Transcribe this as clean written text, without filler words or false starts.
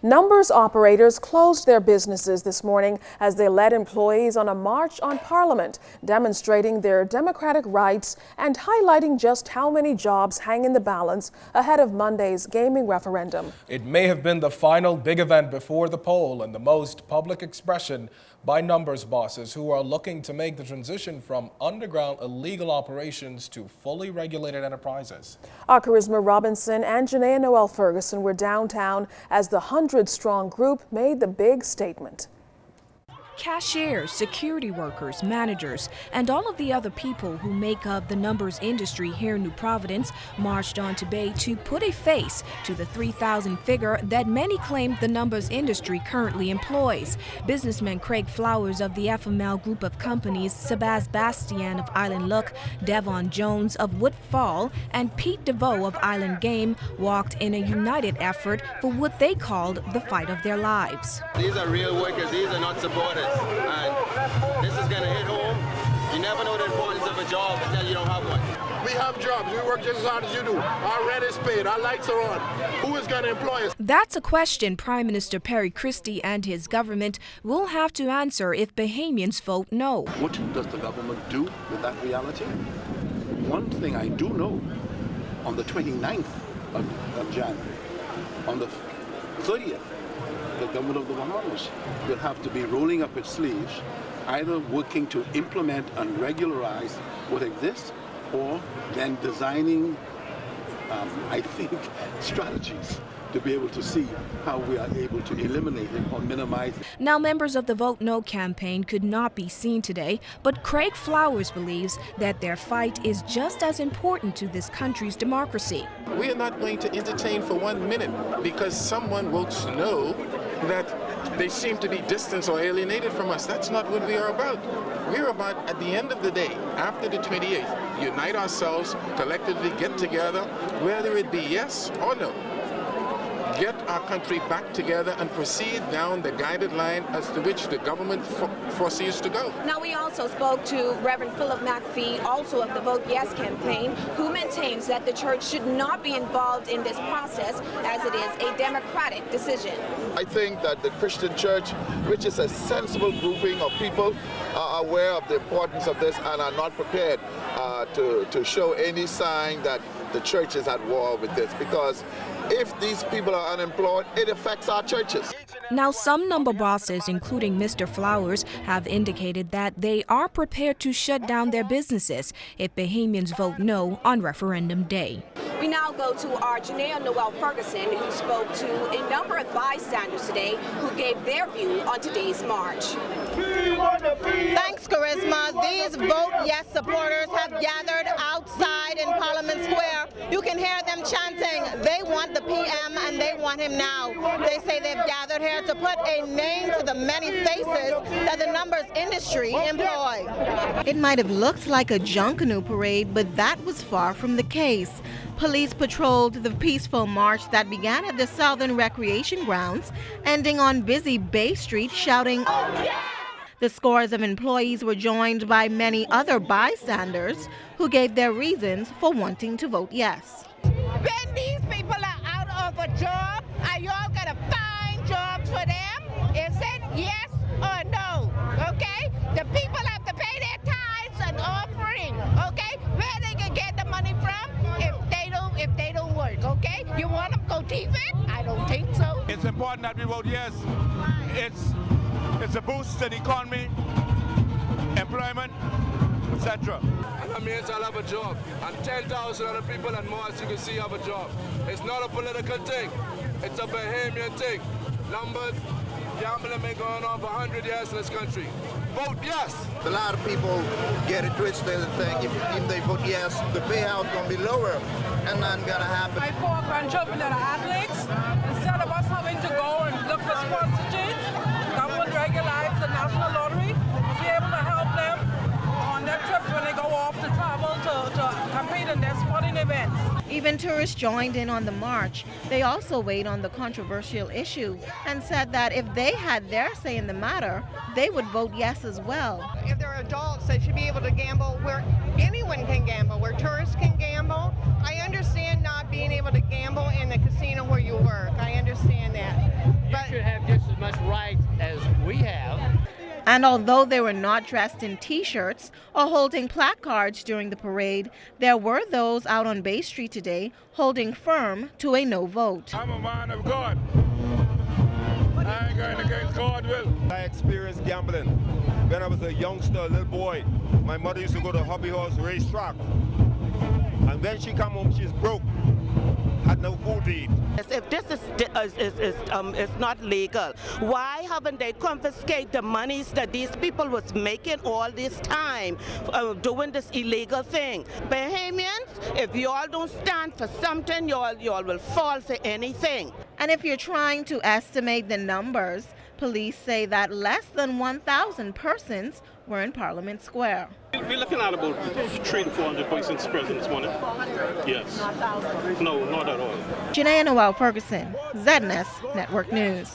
Numbers operators closed their businesses this morning as they led employees on a march on Parliament, demonstrating their democratic rights and highlighting just how many jobs hang in the balance ahead of Monday's gaming referendum. It may have been the final big event before the poll and the most public expression by numbers bosses who are looking to make the transition from underground illegal operations to fully regulated enterprises. Our Charisma Robinson and Janaea Noel Ferguson were downtown as the 100-strong group made the big statement. Cashiers, security workers, managers, and all of the other people who make up the numbers industry here in New Providence marched on to Bay to put a face to the 3,000 figure that many claim the numbers industry currently employs. Businessman Craig Flowers of the FML group of companies, Sebas Bastian of Island Look, Devon Jones of Woodfall, and Pete DeVoe of Island Game walked in a united effort for what they called the fight of their lives. These are real workers, these are not supporters. And this is going to hit home. You never know the importance of a job until you don't have one. We have jobs. We work just as hard as you do. Our rent is paid. Our lights are on. Who is going to employ us? That's a question Prime Minister Perry Christie and his government will have to answer if Bahamians vote no. What does the government do with that reality? One thing I do know, on the 29th of January, on the 30th, the government of the Bahamas will have to be rolling up its sleeves, either working to implement and regularize what exists, or then designing, I think, strategies to be able to see how we are able to eliminate it or minimize it. Now, members of the Vote No campaign could not be seen today, but Craig Flowers believes that their fight is just as important to this country's democracy. We are not going to entertain for 1 minute because someone votes no that they seem to be distanced or alienated from us. That's not what we are about. We're about, at the end of the day, after the 28th, unite ourselves, collectively get together, whether it be yes or no. Get our country back together and proceed down the guided line as to which the government foresees to go. Now, we also spoke to Reverend Philip McPhee, also of the Vote Yes campaign, who maintains that the church should not be involved in this process as it is a democratic decision. I think that the Christian church, which is a sensible grouping of people, are aware of the importance of this and are not prepared to show any sign that the church is at war with this, because if these people are unemployed, it affects our churches. Now, some number bosses, including Mr. Flowers, have indicated that they are prepared to shut down their businesses if Bahamians vote no on referendum day. We now go to our Janaea Noel Ferguson, who spoke to a number of bystanders today who gave their view on today's march. Thanks, Charisma. These Vote Yes supporters have gathered outside in Parliament Square. You can hear them chanting, they want the PM and they want him now. They say they've gathered here to put a name to the many faces that the numbers industry employ. It might have looked like a Junkanoo parade, but that was far from the case. Police patrolled the peaceful march that began at the Southern Recreation Grounds, ending on busy Bay Street shouting, "Oh, yeah!" The scores of employees were joined by many other bystanders who gave their reasons for wanting to vote yes. When these people are out of a job, are y'all going to find jobs for them? Is it yes or no? Okay? The people have to pay their tithes and offering. Okay? Where they can get the money from if they don't work. Okay? You want them to go thieving? I don't think so. It's important that we vote yes. It's a boost to the economy, employment, etc. And that means I'll have a job. And 10,000 other people and more, as you can see, have a job. It's not a political thing. It's a Bahamian thing. Numbers, gambling been going on for 100 years in this country. Vote yes! A lot of people get it twisted and think if they vote yes, the payout going to be lower. And that's going to happen. My 4 grandchildren that are athletes, instead of us having to go and look for sponsorships, government regulates the National Lottery to be able to help them on their trips when they go off to travel to compete in their sporting events. Even tourists joined in on the march. They also weighed on the controversial issue and said that if they had their say in the matter, they would vote yes as well. If they're adults, they should be able to gamble where anyone can gamble, where tourists can gamble. I understand not being able to gamble in the casino where you work. I understand that. And although they were not dressed in T-shirts or holding placards during the parade, there were those out on Bay Street today holding firm to a no vote. I'm a man of God. I ain't going against God's will. I experienced gambling. When I was a youngster, a little boy, my mother used to go to Hobby Horse racetrack. And when she come home, she's broke. Had no food to eat. If this is not legal, why haven't they confiscated the monies that these people was making all this time doing this illegal thing? Bahamians, if you all don't stand for something, you all will fall for anything. And if you're trying to estimate the numbers, police say that less than 1,000 persons were in Parliament Square. We're looking at about 300 to 400 persons present this morning. Yes. No, not at all. Janae Noel Ferguson, ZNS Network News.